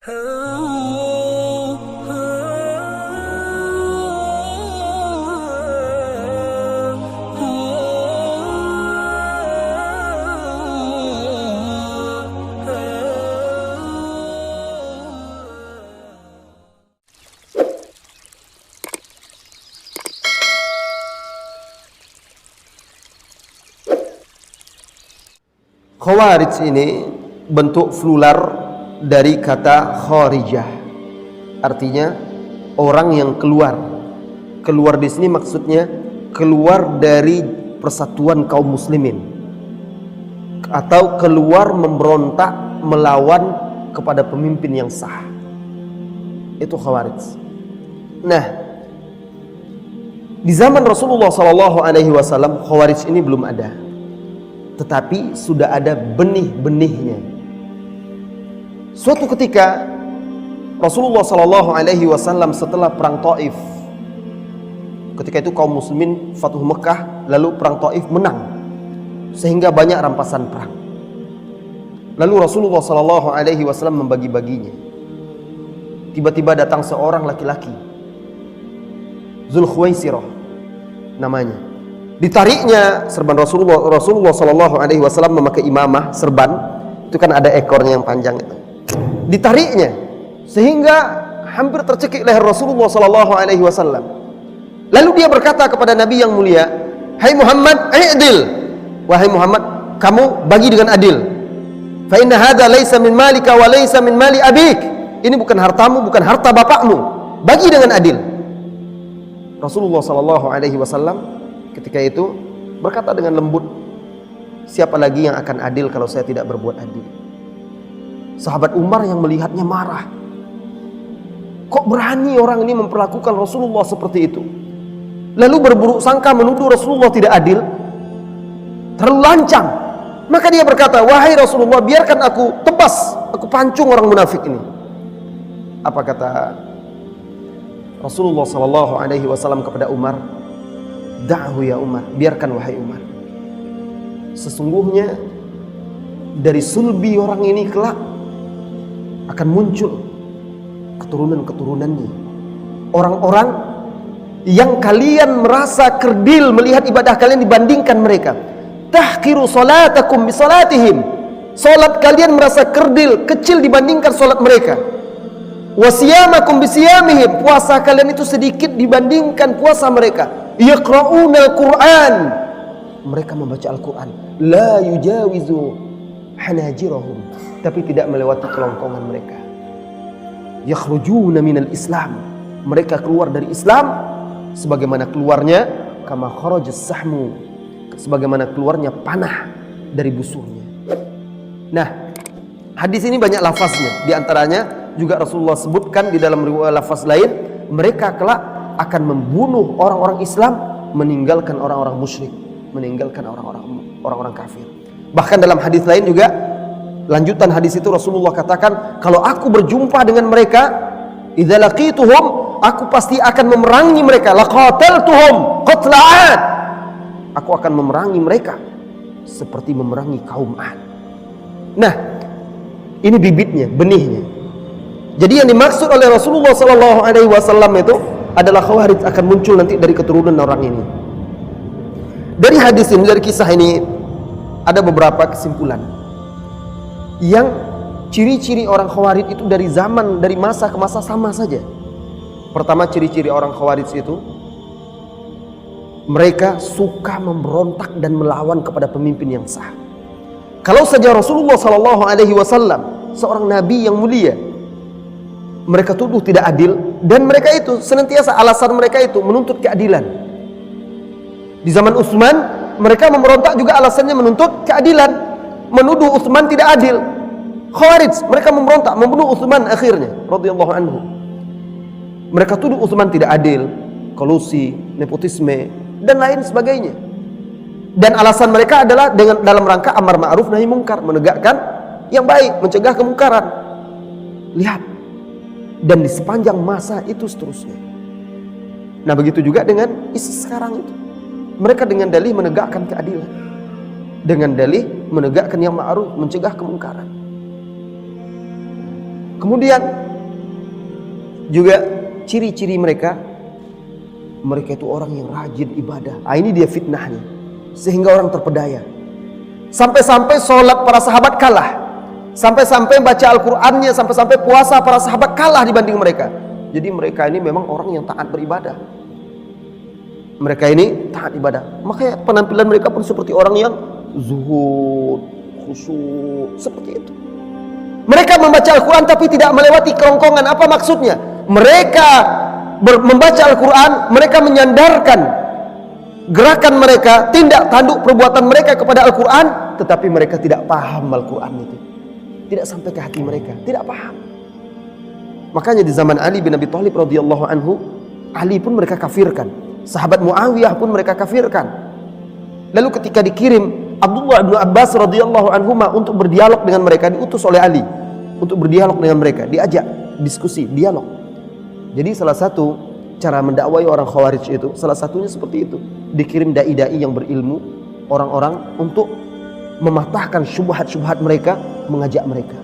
Khawarij ini bentuk plural dari kata kharijah, artinya orang yang keluar. Keluar di sini maksudnya keluar dari persatuan kaum muslimin, atau keluar memberontak melawan kepada pemimpin yang sah. Itu khawarij. Nah, di zaman Rasulullah SAW khawarij ini belum ada, tetapi sudah ada benih-benihnya. Suatu ketika Rasulullah SAW setelah perang Taif, ketika itu kaum muslimin Fatuh Mekah, lalu perang Taif menang sehingga banyak rampasan perang. Lalu Rasulullah SAW membagi-baginya. Tiba-tiba datang seorang laki-laki, Zulkhuwaisirah namanya. Ditariknya serban Rasulullah SAW memakai imamah serban, itu kan ada ekornya yang panjang itu. Ditariknya sehingga hampir tercekik leher Rasulullah SAW. Lalu dia berkata kepada Nabi yang mulia, "Hai Muhammad, i'dil." Wahai Muhammad, kamu bagi dengan adil. Fa inna hadza laisa min malika wa laisa min mali abik. Ini bukan hartamu, bukan harta bapakmu. Bagi dengan adil. Rasulullah SAW ketika itu berkata dengan lembut, siapa lagi yang akan adil kalau saya tidak berbuat adil? Sahabat Umar yang melihatnya marah. Kok berani orang ini memperlakukan Rasulullah seperti itu? Lalu berburuk sangka menuduh Rasulullah tidak adil, terlalu lancang. Maka dia berkata, wahai Rasulullah, biarkan aku tebas, aku pancung orang munafik ini. Apa kata Rasulullah SAW kepada Umar? Da'hu ya Umar, biarkan wahai Umar. Sesungguhnya dari sulbi orang ini kelak akan muncul keturunan-keturunannya, orang-orang yang kalian merasa kerdil melihat ibadah kalian dibandingkan mereka. Tahqiru salatakum bi salatihim, salat kalian merasa kerdil, kecil dibandingkan salat mereka. Wa siyamakum bi siyamihim, puasa kalian itu sedikit dibandingkan puasa mereka. Yaqra'unal Qur'an, mereka membaca Al-Quran, la yujawizu hanajirahum, tapi tidak melewati kelongkongan mereka. Yakhrujuna minal Islam, mereka keluar dari Islam sebagaimana keluarnya kama kharajas sahmu, sebagaimana keluarnya panah dari busurnya. Nah, hadis ini banyak lafaznya, di antaranya juga Rasulullah sebutkan di dalam riwayat lafaz lain, mereka kelak akan membunuh orang-orang Islam, meninggalkan orang-orang musyrik, meninggalkan orang-orang kafir. Bahkan dalam hadis lain juga, lanjutan hadis itu Rasulullah katakan, kalau aku berjumpa dengan mereka, idza laqituhum, aku pasti akan memerangi mereka, laqataltuhum qatla 'ad, aku akan memerangi mereka seperti memerangi kaum 'ad. Nah, ini bibitnya, benihnya. Jadi yang dimaksud oleh Rasulullah SAW itu adalah khawarij akan muncul nanti dari keturunan orang ini. Dari hadis ini, dari kisah ini, ada beberapa kesimpulan. Yang ciri-ciri orang khawarij itu dari zaman, dari masa ke masa sama saja. Pertama, ciri-ciri orang khawarij itu, mereka suka memberontak dan melawan kepada pemimpin yang sah. Kalau saja Rasulullah SAW, seorang nabi yang mulia, mereka tuduh tidak adil, dan mereka itu senantiasa alasan mereka itu menuntut keadilan. Di zaman Utsman, mereka memberontak juga alasannya menuntut keadilan, menuduh Utsman tidak adil. Khawarij, mereka memberontak, membunuh Utsman akhirnya radhiyallahu anhu. Mereka tuduh Utsman tidak adil, kolusi, nepotisme, dan lain sebagainya. Dan alasan mereka adalah dengan dalam rangka amar ma'ruf nahi mungkar, menegakkan yang baik, mencegah kemungkaran. Lihat. Dan di sepanjang masa itu seterusnya. Nah, begitu juga dengan ISIS sekarang itu. Mereka dengan dalih menegakkan keadilan, dengan dalih menegakkan yang ma'ruf, mencegah kemungkaran. Kemudian juga ciri-ciri mereka itu orang yang rajin ibadah. Ini dia fitnahnya, sehingga orang terpedaya. Sampai-sampai sholat para sahabat kalah, sampai-sampai baca Al-Qur'annya, sampai-sampai puasa para sahabat kalah dibanding mereka. Jadi mereka ini memang orang yang taat beribadah. Mereka ini taat ibadah. Makanya penampilan mereka pun seperti orang yang zuhud, khusyuk, seperti itu. Mereka membaca Al-Quran tapi tidak melewati kerongkongan. Apa maksudnya? Mereka membaca Al-Quran, mereka menyandarkan gerakan mereka, tindak tanduk perbuatan mereka kepada Al-Quran, tetapi mereka tidak paham Al-Quran itu. Tidak sampai ke hati mereka, tidak paham. Makanya di zaman Ali bin Abi Thalib radhiyallahu anhu, Ali pun mereka kafirkan. Sahabat Muawiyah pun mereka kafirkan. Lalu ketika dikirim Abdullah bin Abbas radhiyallahu anhuma untuk berdialog dengan mereka, diutus oleh Ali untuk berdialog dengan mereka, diajak diskusi, dialog. Jadi salah satu cara mendakwai orang Khawarij itu, salah satunya seperti itu. Dikirim dai-dai yang berilmu, orang-orang untuk mematahkan syubhat-syubhat mereka, mengajak mereka.